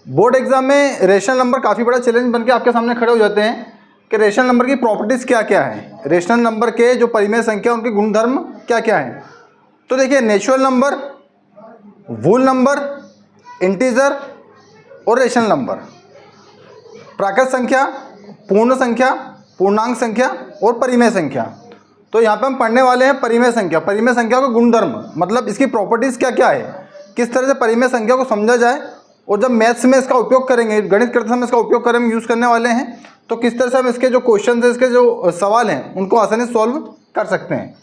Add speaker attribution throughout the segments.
Speaker 1: Board exam में rational number काफ़ी बड़ा चैलेंज बन के आपके सामने खड़े हो जाते हैं कि रेशनल नंबर की प्रॉपर्टीज़ क्या क्या है, रेशनल नंबर के जो परिमेय संख्या उनके गुणधर्म क्या क्या हैं। तो देखिए, नेचुरल नंबर, वूल नंबर, इंटीजर और रेशनल नंबर, प्राकृत संख्या, पूर्ण संख्या, पूर्णांक संख्या और परिमेय संख्या। तो यहाँ पे हम पढ़ने वाले हैं परिमेय संख्या। परिमेय संख्या का गुणधर्म मतलब इसकी प्रॉपर्टीज़ क्या क्या है, किस तरह से परिमेय संख्या को समझा जाए, और जब मैथ्स में इसका उपयोग करेंगे, गणित करते समय इसका उपयोग करेंगे, यूज़ करने वाले हैं, तो किस तरह से हम इसके जो क्वेश्चन है, इसके जो सवाल हैं, उनको आसानी से सॉल्व कर सकते हैं।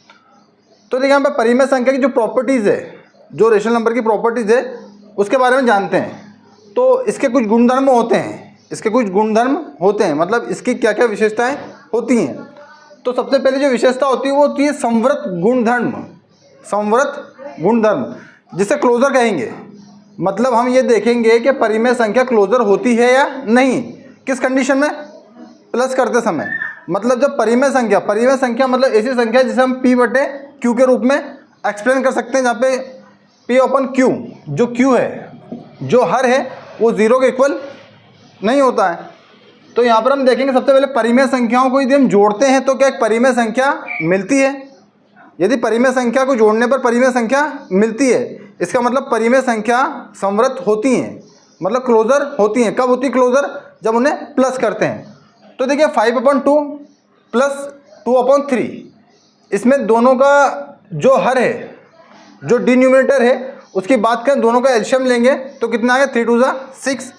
Speaker 1: तो देखिए, यहाँ पर परिमेय संख्या की जो प्रॉपर्टीज़ है, जो रेशनल नंबर की प्रॉपर्टीज़ है, उसके बारे में जानते हैं। तो इसके कुछ गुणधर्म होते हैं, इसके कुछ गुणधर्म होते हैं, मतलब इसकी क्या क्या विशेषताएं होती हैं। तो सबसे पहले जो विशेषता होती है वो होती है संवृत गुणधर्म। संवृत गुणधर्म जिसे क्लोजर कहेंगे। मतलब हम ये देखेंगे कि परिमेय संख्या क्लोजर होती है या नहीं, किस कंडीशन में, प्लस करते समय। मतलब जब परिमेय संख्या मतलब ऐसी संख्या जिसे हम P बटे Q के रूप में एक्सप्लेन कर सकते हैं, जहाँ पे P अपन Q, जो Q है, जो हर है, वो 0 के इक्वल नहीं होता है। तो यहाँ पर हम देखेंगे सबसे पहले परिमेय संख्याओं को यदि हम जोड़ते हैं तो क्या एक परिमेय संख्या मिलती है। यदि परिमेय संख्या को जोड़ने पर परिमेय संख्या मिलती है, इसका मतलब परिमेय संख्या संवृत होती हैं, मतलब क्लोजर होती हैं। कब होती है क्लोजर, जब उन्हें प्लस करते हैं। तो देखिए 5/2 प्लस 2/3, इसमें दोनों का जो हर है, जो डिनोमिनेटर है, उसकी बात करें, दोनों का एलसीएम लेंगे तो कितना आ गया, 3 2 6।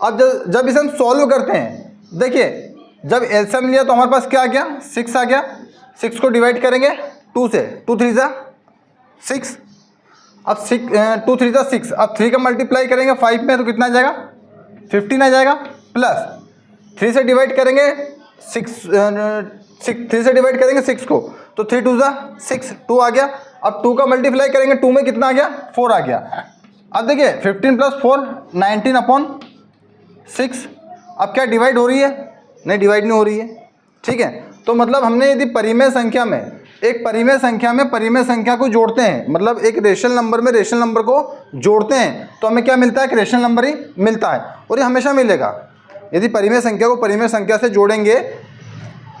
Speaker 1: अब जब इसे हम सॉल्व करते हैं, देखिए जब एलसीएम लिया तो हमारे पास क्या आ गया, 6 आ गया। 6 को डिवाइड करेंगे 2 से, 2 3 6। अब 2 3 6। अब 3 का मल्टीप्लाई करेंगे 5 में तो कितना आ जाएगा, 15 आ जाएगा। प्लस 3 से डिवाइड करेंगे 3 से डिवाइड करेंगे 6 को, तो 3 2 6, 2 आ गया। अब 2 का मल्टीप्लाई करेंगे 2 में कितना आ गया, 4 आ गया। अब देखिए 15 + 4 19/6। अब क्या डिवाइड हो रही है, नहीं डिवाइड नहीं हो रही है, ठीक है। तो मतलब हमने यदि परिमेय संख्या में, एक परिमेय संख्या में परिमेय संख्या को जोड़ते हैं, मतलब एक रेशनल नंबर में रेशनल नंबर को जोड़ते हैं, तो हमें क्या मिलता है, एक रेशनल नंबर ही मिलता है, और ये हमेशा मिलेगा। यदि परिमेय संख्या को परिमेय संख्या से जोड़ेंगे,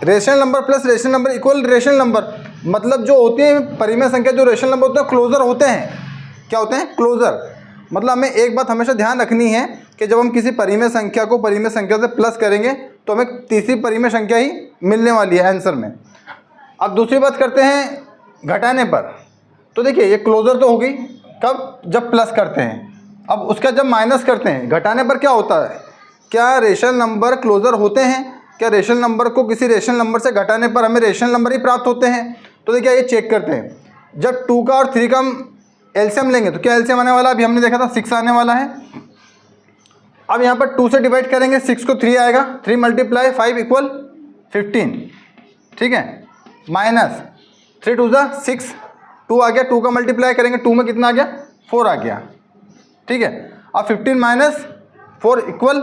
Speaker 1: rational number plus rational number equal rational number, मतलब जो होती है परिमेय संख्या, जो रेशनल नंबर होते हैं क्लोजर होते हैं। क्या होते हैं, क्लोजर। मतलब हमें एक बात हमेशा ध्यान रखनी है कि जब हम किसी परिमेय संख्या को परिमेय संख्या से प्लस करेंगे तो हमें तीसरी परिमेय संख्या ही मिलने वाली है आंसर में। अब दूसरी बात करते हैं घटाने पर। तो देखिए ये क्लोजर तो होगी कब, जब प्लस करते हैं। अब उसका जब माइनस करते हैं, घटाने पर क्या होता है, क्या रेशनल नंबर क्लोजर होते हैं, क्या रेशनल नंबर को किसी रेशनल नंबर से घटाने पर हमें रेशनल नंबर ही प्राप्त होते हैं। तो देखिए ये चेक करते हैं, जब 2 का और 3 का एलसीएम लेंगे तो क्या एलसीएम आने वाला है, अभी हमने देखा था 6 आने वाला है। अब यहाँ पर 2 से डिवाइड करेंगे 6 को 3 आएगा, 3 × 5 = 15, ठीक है। माइनस 3 2 6, 2 आ गया। 2 का मल्टीप्लाई करेंगे 2 में कितना आ गया, 4 आ गया, ठीक है। अब 15 - 4 इक्वल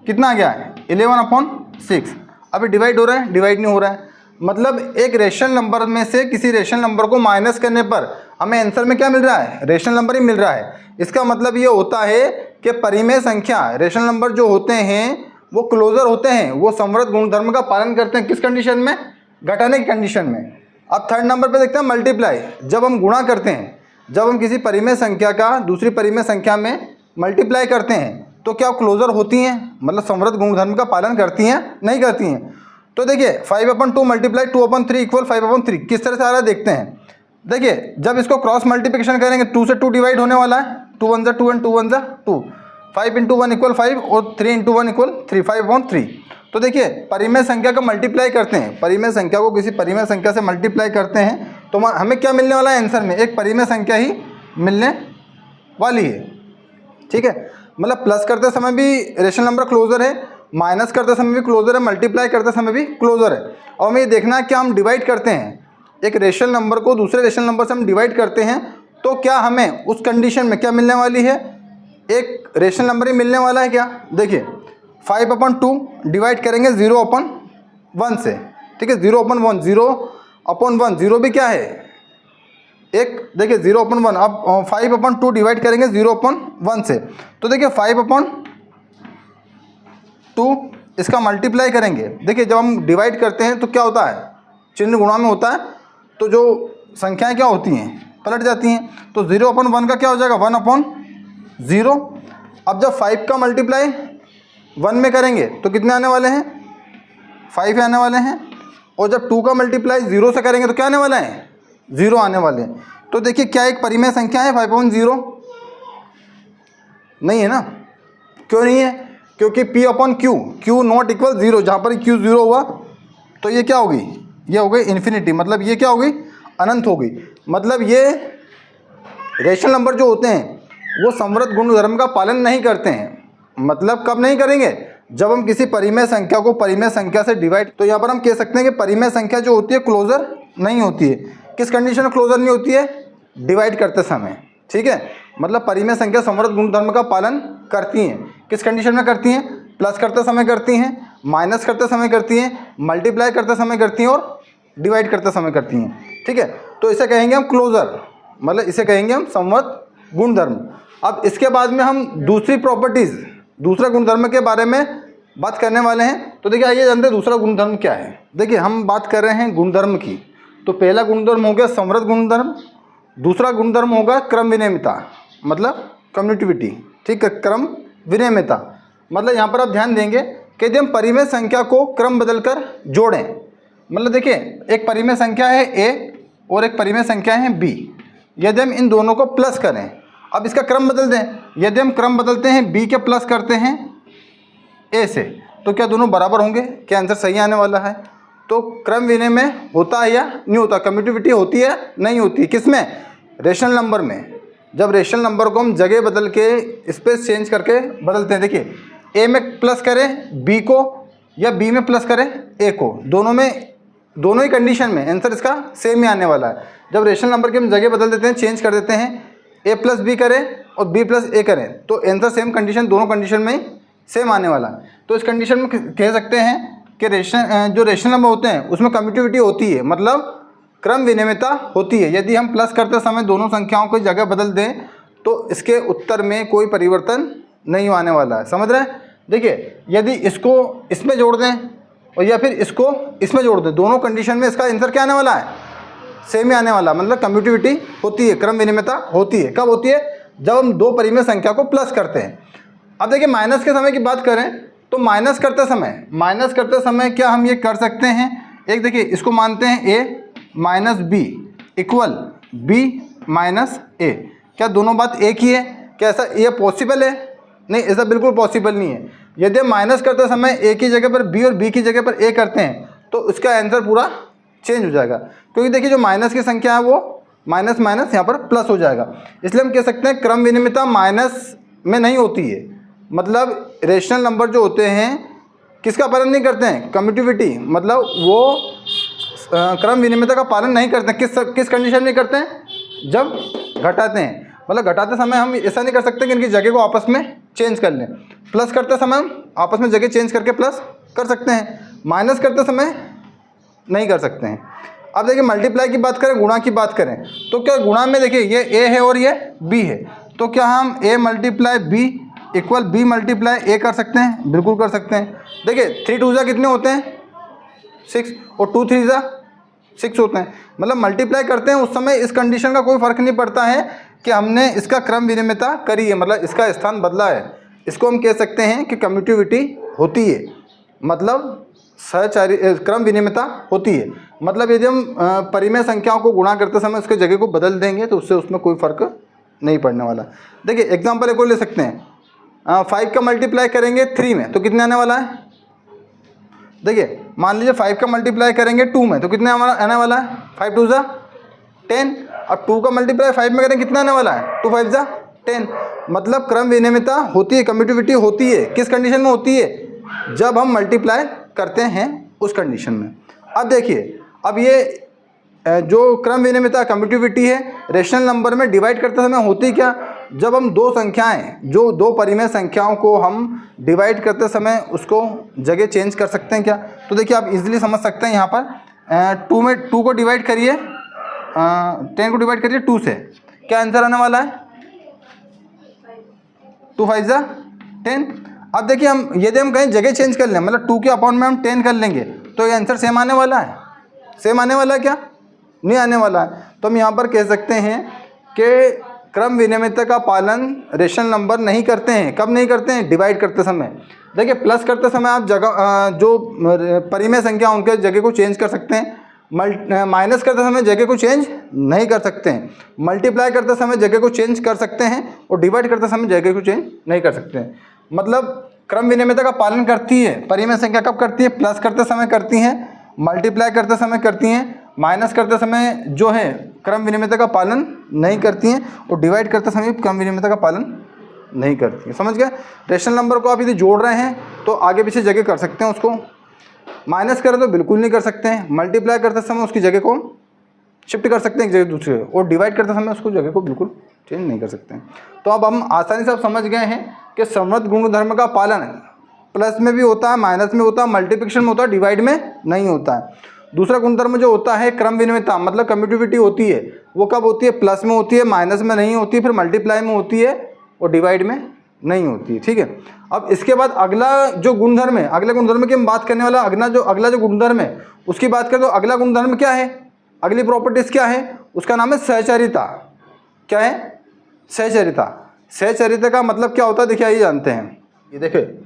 Speaker 1: कितना आ गया, 11/6। अभी डिवाइड हो रहा है, डिवाइड नहीं हो रहा है। मतलब एक रेशनल नंबर में से किसी रेशनल नंबर को माइनस करने पर हमें आंसर में क्या मिल रहा है, रेशनल नंबर ही मिल रहा है। इसका मतलब ये होता है कि परिमेय संख्या, रेशनल नंबर जो होते हैं वो क्लोजर होते हैं, वो संवृत गुणधर्म का पालन करते हैं। किस कंडीशन में, घटाने की कंडीशन में। अब थर्ड नंबर पे देखते हैं मल्टीप्लाई। जब हम गुणा करते हैं, जब हम किसी परिमेय संख्या का दूसरी परिमेय संख्या में मल्टीप्लाई करते हैं, तो क्या क्लोजर होती हैं, मतलब संवृत गुणधर्म का पालन करती हैं, नहीं करती हैं। तो देखिए 5/2 × 2/3 = 5/3। किस तरह से आ रहा है देखते हैं। देखिए जब इसको क्रॉस मल्टीप्लिकेशन करेंगे 2 से 2 डिवाइड होने वाला है, 2 1 2 and 2 1 2, 5 × 1 = 5 और 3 × 1 = 3, 5/3। तो देखिए परिमेय संख्या का मल्टीप्लाई करते हैं, परिमेय संख्या को किसी परिमेय संख्या से मल्टीप्लाई करते हैं तो हमें क्या मिलने वाला है आंसर में, एक परिमेय संख्या ही मिलने वाली है, ठीक है। मतलब प्लस करते समय भी रेशनल नंबर क्लोजर है, माइनस करते समय भी क्लोजर है, मल्टीप्लाई करते समय भी क्लोजर है। और हमें ये देखना है कि हम डिवाइड करते हैं, एक रेशनल नंबर को दूसरे रेशनल नंबर से हम डिवाइड करते हैं तो क्या हमें उस कंडीशन में क्या मिलने वाली है, एक रेशनल नंबर ही मिलने वाला है क्या। देखिए 5/2 डिवाइड करेंगे 0/1 से, ठीक है। 0/1, 0/1, 0 भी क्या है एक, देखिए 0/1। अब 5/2 डिवाइड करेंगे 0/1 से, तो देखिए 5/2 2 इसका मल्टीप्लाई करेंगे। देखिए जब हम डिवाइड करते हैं तो क्या होता है, चिन्ह गुणा में होता है, तो जो संख्याएं क्या होती हैं, पलट जाती हैं। तो 0/1 का क्या हो जाएगा, 1/0। अब जब 5 का मल्टीप्लाई 1 में करेंगे तो कितने आने वाले हैं, 5 आने वाले हैं। और जब 2 का मल्टीप्लाई 0 से करेंगे तो क्या आने वाला है, 0 आने वाले हैं। तो देखिए क्या एक परिमेय संख्या है 5/0? नहीं है ना। क्यों नहीं है, क्योंकि P/Q, Q नॉट इक्वल 0, जहाँ पर Q 0 हुआ तो ये क्या होगी, ये हो गई इन्फिनिटी, मतलब ये क्या होगी, अनंत होगी। मतलब ये रेशनल नंबर जो होते हैं वो संवृत गुणधर्म का पालन नहीं करते हैं। मतलब कब नहीं करेंगे, जब हम किसी परिमेय संख्या को परिमेय संख्या से डिवाइड, तो यहाँ पर हम कह सकते हैं कि परिमेय संख्या जो होती है क्लोजर नहीं होती है। किस कंडीशन में क्लोजर नहीं होती है, डिवाइड करते समय, ठीक है। मतलब परिमेय संख्या संवृत गुणधर्म का पालन करती हैं। किस कंडीशन में करती हैं, प्लस करते समय करती हैं, माइनस करते समय करती हैं, मल्टीप्लाई करते समय करती हैं और डिवाइड करते समय करती हैं, ठीक है। तो इसे कहेंगे हम क्लोजर, मतलब इसे कहेंगे हम संवृत गुणधर्म। अब इसके बाद में हम दूसरी प्रॉपर्टीज़, दूसरा गुणधर्म के बारे में बात करने वाले हैं। तो देखिए आइए जानते हैं दूसरा गुणधर्म क्या है। देखिए हम बात कर रहे हैं गुणधर्म की, तो पहला गुणधर्म हो गया संवृत गुणधर्म, दूसरा गुणधर्म होगा क्रम विनियमितता, मतलब कम्यूटिविटी, ठीक है, क्रम विनियमितता। मतलब यहाँ पर आप ध्यान देंगे कि यदि हम परिमेय संख्या को क्रम बदलकर जोड़ें, मतलब देखिए एक परिमेय संख्या है a और एक परिमेय संख्या है b, यदि हम इन दोनों को प्लस करें, अब इसका क्रम बदल दें, यदि हम क्रम बदलते हैं b के प्लस करते हैं a से, तो क्या दोनों बराबर होंगे, क्या आंसर सही आने वाला है। तो क्रम विनिमय होता है या नहीं होता, कम्यूटिविटी होती है नहीं होती, किसमें, रेशनल नंबर में। जब रेशनल नंबर को हम जगह बदल के स्पेस चेंज करके बदलते हैं, देखिए a में प्लस करें b को या b में प्लस करें a को, दोनों ही कंडीशन में आंसर इसका सेम ही आने वाला है। जब रेशनल नंबर की हम जगह बदल देते हैं, चेंज कर देते हैं, a + b करें और b + a करें, तो आंसर सेम कंडीशन, दोनों कंडीशन में सेम आने वाला है। तो इस कंडीशन में कह सकते हैं कि जो रेशनल नंबर होते हैं उसमें कम्यूटिविटी होती है, मतलब क्रम विनियमितता होती है। यदि हम प्लस करते समय दोनों संख्याओं को जगह बदल दें तो इसके उत्तर में कोई परिवर्तन नहीं आने वाला है, समझ रहे हैं। देखिए यदि इसको इसमें जोड़ दें और या फिर इसको इसमें जोड़ दें, दोनों कंडीशन में इसका आंसर क्या आने वाला है, सेम ही आने वाला, मतलब कम्यूटिविटी होती है, क्रम विनियमितता होती है। कब होती है, जब हम दो परिमेय संख्या को प्लस करते हैं। अब देखिए माइनस के समय की बात करें तो माइनस करते समय क्या हम ये कर सकते हैं, एक देखिए इसको मानते हैं a - b equal b - a, क्या दोनों बात एक ही है, क्या ऐसा ये पॉसिबल है, नहीं ऐसा बिल्कुल पॉसिबल नहीं है। यदि हम माइनस करते समय a की जगह पर b और b की जगह पर a करते हैं तो उसका आंसर पूरा चेंज हो जाएगा, क्योंकि देखिए जो माइनस की संख्या है वो माइनस माइनस यहाँ पर प्लस हो जाएगा। इसलिए हम कह सकते हैं क्रम विनियमितता माइनस में नहीं होती है, मतलब रेशनल नंबर जो होते हैं किसका पालन नहीं करते हैं, कम्यूटिविटी, मतलब वो क्रम विनियमितता का पालन नहीं करते हैं। किस कंडीशन में करते हैं, जब घटाते हैं, मतलब घटाते समय हम ऐसा नहीं कर सकते कि इनकी जगह को आपस में चेंज कर लें। प्लस करते समय हम आपस में जगह चेंज करके प्लस कर सकते हैं, माइनस करते समय नहीं कर सकते हैं। अब देखिए मल्टीप्लाई की बात करें, गुणा की बात करें, तो क्या गुणा में देखिए ये a है और ये b है, तो क्या हम a × b equal b × a कर सकते हैं, बिल्कुल कर सकते हैं। देखिए 3 2 कितने होते हैं, 6 और 2 3 6 होते हैं, मतलब मल्टीप्लाई करते हैं उस समय इस कंडीशन का कोई फर्क नहीं पड़ता है कि हमने इसका क्रम विनियमितता करी है, मतलब इसका स्थान बदला है। इसको हम कह सकते हैं कि कम्यूटिविटी होती है, मतलब सहचारी क्रम विनियमितता होती है। मतलब यदि हम परिमेय संख्याओं को गुणा करते समय उसके जगह को बदल देंगे तो उससे उसमें कोई फर्क नहीं पड़ने वाला। देखिए एग्जांपल एक और ले सकते हैं, 5 का मल्टीप्लाई करेंगे 3 में तो कितने आने वाला है। देखिए मान लीजिए 5 का मल्टीप्लाई करेंगे 2 में तो कितने आने वाला है, 5 2 10। अब 2 का मल्टीप्लाई 5 में करेंगे कितना आने वाला है, 2 5 10। मतलब क्रम विनियमितता होती है, कम्यूटिविटी होती है, किस कंडीशन में होती है, जब हम मल्टीप्लाई करते हैं उस कंडीशन में। अब देखिए अब ये जो क्रम विनियमितता कम्यूटिविटी है रेशनल नंबर में डिवाइड करते समय होती क्या, जब हम दो संख्याएं, जो दो परिमेय संख्याओं को हम डिवाइड करते समय उसको जगह चेंज कर सकते हैं क्या। तो देखिए आप इजीली समझ सकते हैं, यहाँ पर 2 में 2 को डिवाइड करिए, 10 को डिवाइड करिए 2 से, क्या आंसर आने वाला है, 2 5 10। अब देखिए हम यदि हम कहीं जगह चेंज कर लें, मतलब 2 के अपॉन में हम 10 कर लेंगे तो ये आंसर सेम आने वाला है? सेम आने वाला है क्या? नहीं आने वाला है। तो हम यहाँ पर कह सकते हैं कि क्रम विनिमयता का पालन रेशनल नंबर नहीं करते हैं। कब नहीं करते हैं? डिवाइड करते समय। देखिए प्लस करते समय आप जगह जो परिमेय संख्या उनके जगह को चेंज कर सकते हैं, माइनस करते समय जगह को चेंज नहीं कर सकते हैं, मल्टीप्लाई करते समय जगह को चेंज कर सकते हैं, और डिवाइड करते समय जगह को चेंज नहीं कर सकते हैं। मतलब क्रम विनिमयता का पालन करती है परिमेय संख्या कब करती है? प्लस करते समय करती हैं, मल्टीप्लाई करते समय करती हैं, माइनस करते समय जो है क्रम विनिमयता का पालन नहीं करती हैं, और डिवाइड करते समय क्रम विनिमयता का पालन नहीं करती है। समझ गए? रेशनल नंबर को आप यदि जोड़ रहे हैं तो आगे पीछे जगह कर सकते हैं, उसको माइनस करें तो बिल्कुल नहीं कर सकते हैं, मल्टीप्लाई करते समय उसकी जगह को शिफ्ट कर सकते हैं एक जगह दूसरे, और डिवाइड करते समय उसको जगह को बिल्कुल चेंज नहीं कर सकते हैं। तो अब हम आसानी से आप समझ गए हैं कि समवर्त गुणधर्म का पालन प्लस में भी होता है, माइनस में होता है, मल्टीप्लिकेशन में होता है, डिवाइड में नहीं होता है। दूसरा गुणधर्म जो होता है क्रम विनिमयता, मतलब कम्यूटिविटी होती है, वो कब होती है? प्लस में होती है, माइनस में नहीं होती, फिर मल्टीप्लाई में होती है, और डिवाइड में नहीं होती है। ठीक है। अब इसके बाद अगला जो गुणधर्म है, अगले गुणधर्म की हम बात करने वाला, अगला जो गुणधर्म है उसकी बात करें तो अगला गुणधर्म क्या है? अगली प्रॉपर्टीज क्या है? उसका नाम है सहचरिता। क्या है? सहचरिता। सहचरिता का मतलब क्या होता है? देखिए आइए जानते हैं। ये देखिए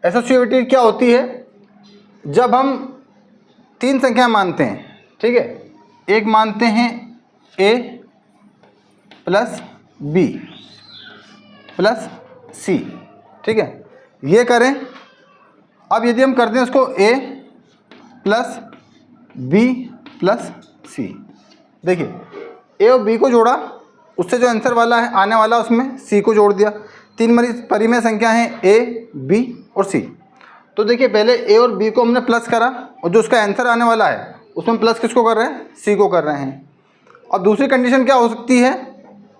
Speaker 1: एसोसिएटिविटी क्या होती है? जब हम 3 संख्या मानते हैं, ठीक है, एक मानते हैं a प्लस बी प्लस सी, ठीक है, ये करें। अब यदि हम करते हैं उसको a प्लस बी प्लस सी, देखिए a और b को जोड़ा, उससे जो आंसर वाला है आने वाला उसमें c को जोड़ दिया। 3 परिमेय संख्या है a, b और c। तो देखिए पहले a और b को हमने प्लस करा, और जो उसका आंसर आने वाला है उसमें प्लस किसको कर रहे हैं? c को कर रहे हैं। अब दूसरी कंडीशन क्या हो सकती है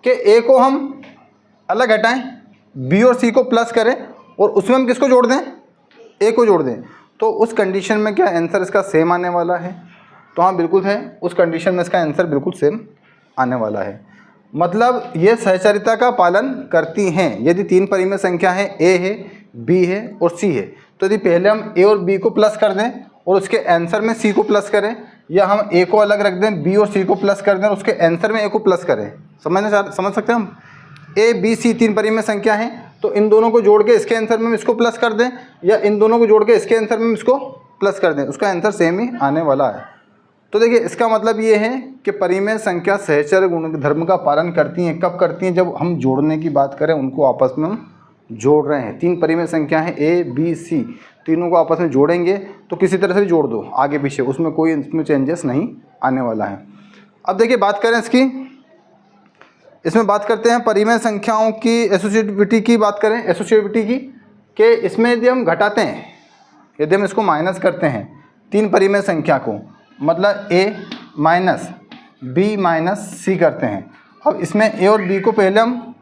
Speaker 1: कि a को हम अलग हटाएं, b और c को प्लस करें, और उसमें हम किसको जोड़ दें? a को जोड़ दें। तो उस कंडीशन में क्या आंसर इसका सेम आने वाला है? तो हाँ बिल्कुल है, उस कंडीशन में इसका आंसर बिल्कुल सेम आने वाला है। मतलब ये सहचरिता का पालन करती हैं। यदि 3 परिमेय संख्या है, a है, b है और c है, तो यदि पहले हम a और b को प्लस कर दें और उसके आंसर में c को प्लस करें, या हम a को अलग रख दें, b और c को प्लस कर दें और उसके आंसर में a को प्लस करें, समझ सकते हैं हम? a, b, c 3 परिमेय संख्या हैं, तो इन दोनों को जोड़ के इसके आंसर में हम इसको प्लस कर दें, या इन दोनों को जोड़ के इसके आंसर में हम इसको प्लस कर दें, उसका आंसर सेम ही आने वाला है। तो देखिए इसका मतलब ये है कि परिमेय संख्या सहचर गुणधर्म का पालन करती हैं। कब करती हैं? जब हम जोड़ने की बात करें, उनको आपस में हम जोड़ रहे हैं। 3 परिमेय संख्या है a, b, c, तीनों को आपस में जोड़ेंगे तो किसी तरह से जोड़ दो आगे पीछे, उसमें कोई इसमें चेंजेस नहीं आने वाला है। अब देखिए बात करें इसमें बात करते हैं परिमेय संख्याओं की एसोसिएटिविटी की बात करें, एसोसिएटिविटी की, कि इसमें यदि हम घटाते हैं, यदि हम इसको माइनस करते हैं 3 परिमेय संख्या को, मतलब a minus b minus c करते हैं। अब इसमें a और b को पहले हम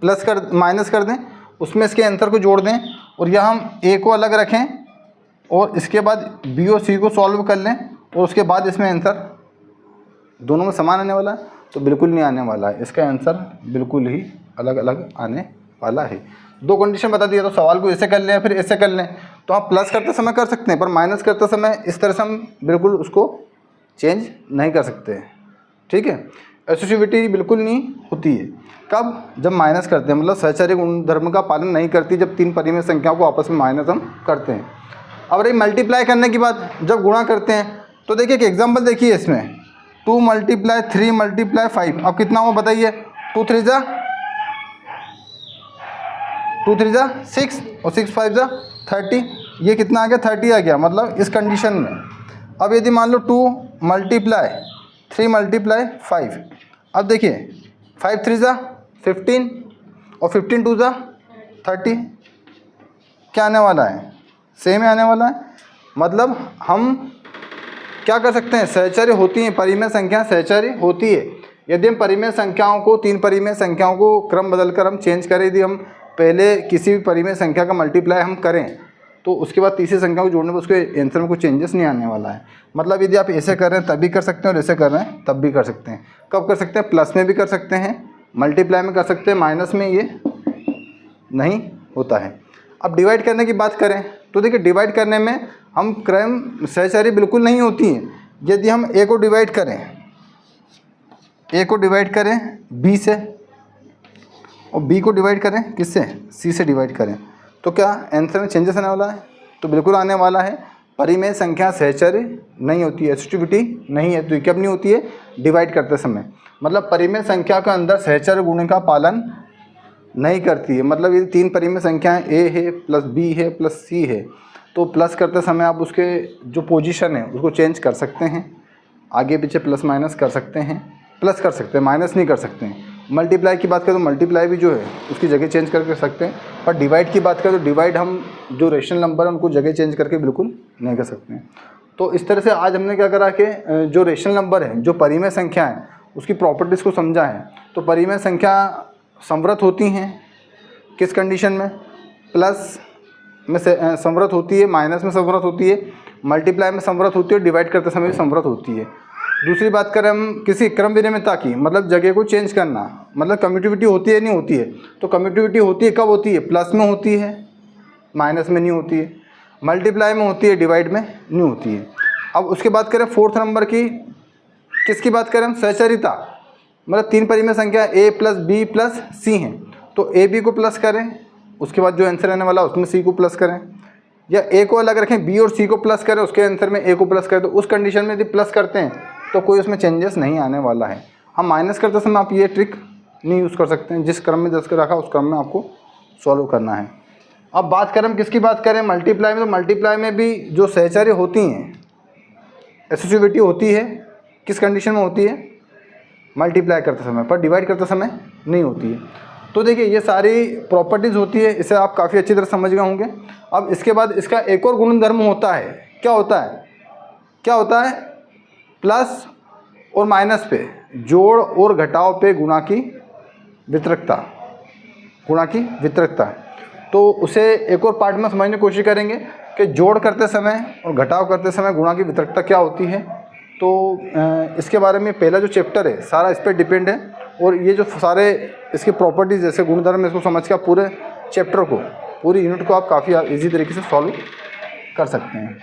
Speaker 1: माइनस कर दें, उसमें इसके आंसर को जोड़ दें, और यहाँ हम a को अलग रखें और इसके बाद b और c को सॉल्व कर लें, और उसके बाद इसमें आंसर दोनों में समान आने वाला है? तो बिल्कुल नहीं आने वाला है, इसका आंसर बिल्कुल ही अलग अलग आने वाला है। 2 कंडीशन बता दिया, तो सवाल को ऐसे कर लें फिर ऐसे कर लें। तो आप प्लस करते समय कर सकते हैं, पर माइनस करते समय इस तरह से हम बिल्कुल उसको चेंज नहीं कर सकते। ठीक है। एसोसिएटिविटी बिल्कुल नहीं होती है। कब? जब माइनस करते हैं, मतलब सहचर्य गुणधर्म का पालन नहीं करती जब 3 परिमेय संख्याओं को आपस में माइनस हम करते हैं। अब रही मल्टीप्लाई करने की बात, जब गुणा करते हैं, तो देखिए एक एग्जाम्पल देखिए इसमें 2 मल्टीप्लाई 3 मल्टीप्लाई 5, अब कितना हुआ बताइए? 2 3 जा 6 और 6 5 जा 30, ये कितना आ गया? 30 आ गया, मतलब इस कंडीशन में। अब यदि मान लो 2 मल्टीप्लाई 3 मल्टीप्लाई 5, अब देखिए 5 3 जा 15 और 15 2 जा 30, क्या आने वाला है? सेम ही आने वाला है। मतलब हम क्या कर सकते हैं? सहचर्य होती हैं, परिमेय संख्या सहचर्य होती है। यदि हम परिमेय संख्याओं को 3 परिमेय संख्याओं को क्रम बदलकर हम चेंज करें, यदि हम पहले किसी भी परिमेय संख्या का मल्टीप्लाई हम करें, तो उसके बाद तीसरी संख्या को जोड़ने पर उसके आंसर में कोई चेंजेस नहीं आने वाला है। मतलब यदि आप ऐसे कर रहे हैं तब भी कर सकते हैं और ऐसे कर रहे हैं तब भी कर सकते हैं। कब कर सकते हैं? प्लस में भी कर सकते हैं, मल्टीप्लाई में कर सकते हैं, माइनस में ये नहीं होता है। अब डिवाइड करने की बात करें तो देखिए डिवाइड करने में हम क्रम सहचारी बिल्कुल नहीं होती हैं। यदि हम ए को डिवाइड करें बी से और बी को डिवाइड करें किससे, सी से डिवाइड करें, तो क्या आंसर में चेंजेस आने वाला है? तो बिल्कुल आने वाला है। परिमेय संख्या सहचर्य नहीं होती है, एसोसिएटिविटी नहीं है, तो ये कब नहीं होती है? डिवाइड करते समय। मतलब परिमेय संख्या के अंदर सहचर्य गुण का पालन नहीं करती है। मतलब ये 3 परिमेय संख्याएं ए है प्लस बी है प्लस सी है, तो प्लस करते समय आप उसके जो पोजीशन है उसको चेंज कर सकते हैं, आगे पीछे प्लस माइनस कर सकते हैं, प्लस कर सकते हैं, माइनस नहीं कर सकते हैं। मल्टीप्लाई की बात करें तो मल्टीप्लाई भी जो है उसकी जगह चेंज करके सकते हैं, पर डिवाइड की बात करें तो डिवाइड हम जो रेशनल नंबर है उनको जगह चेंज करके बिल्कुल नहीं कर सकते हैं। तो इस तरह से आज हमने क्या करा कि जो रेशनल नंबर है, जो परिमेय संख्या है, उसकी प्रॉपर्टीज़ को समझा है। तो परिमेय संख्या समवृत होती हैं किस कंडीशन में? प्लस में समवृत होती है, माइनस में समवृत होती है, मल्टीप्लाई में समवृत होती है, डिवाइड करते समय भी समवृत होती है। दूसरी बात करें हम किसी क्रम विनिमयता की, मतलब जगह को चेंज करना, मतलब कम्यूटिविटी होती है नहीं होती है? तो कम्यूटिविटी होती है कब होती है? प्लस में होती है, माइनस में नहीं होती है। मल्टीप्लाई में होती है, डिवाइड में नहीं होती है। अब उसके बात करें 4th नंबर की, किसकी बात करें हम? सहचरिता। मतलब 3 परिमेय संख्या ए प्लस बी प्लस सी हैं, तो ए बी को प्लस करें, उसके बाद जो आंसर आने वाला उसमें सी को प्लस करें, या ए को अलग रखें, बी और सी को प्लस करें, उसके आंसर में ए को प्लस करें। तो उस कंडीशन में यदि प्लस करते हैं तो कोई उसमें चेंजेस नहीं आने वाला है। हम माइनस करते समय आप ये ट्रिक नहीं यूज़ कर सकते हैं, जिस क्रम में 10 का रखा उस क्रम में आपको सॉल्व करना है। अब बात करें हम किसकी बात करें? मल्टीप्लाई में। तो मल्टीप्लाई में भी जो सहचर्य होती हैं, एसोसिएटिविटी होती है, किस कंडीशन में होती है? मल्टीप्लाई करते समय, पर डिवाइड करते समय नहीं होती है। तो देखिए ये सारी प्रॉपर्टीज़ होती है, इसे आप काफ़ी अच्छी तरह समझ गए होंगे। अब इसके बाद इसका एक और गुणधर्म होता है, क्या होता है? प्लस और माइनस पे जोड़ और घटाव पे गुणा की वितरकता। तो उसे एक और पार्ट में समझने की कोशिश करेंगे कि जोड़ करते समय और घटाव करते समय गुणा की वितरकता क्या होती है। तो इसके बारे में पहला जो चैप्टर है सारा इस पर डिपेंड है, और ये जो सारे इसके प्रॉपर्टीज़ जैसे गुणधर्म, इसको समझ के आप पूरे चैप्टर को, पूरी यूनिट को आप काफ़ी ईजी तरीके से सॉल्व कर सकते हैं।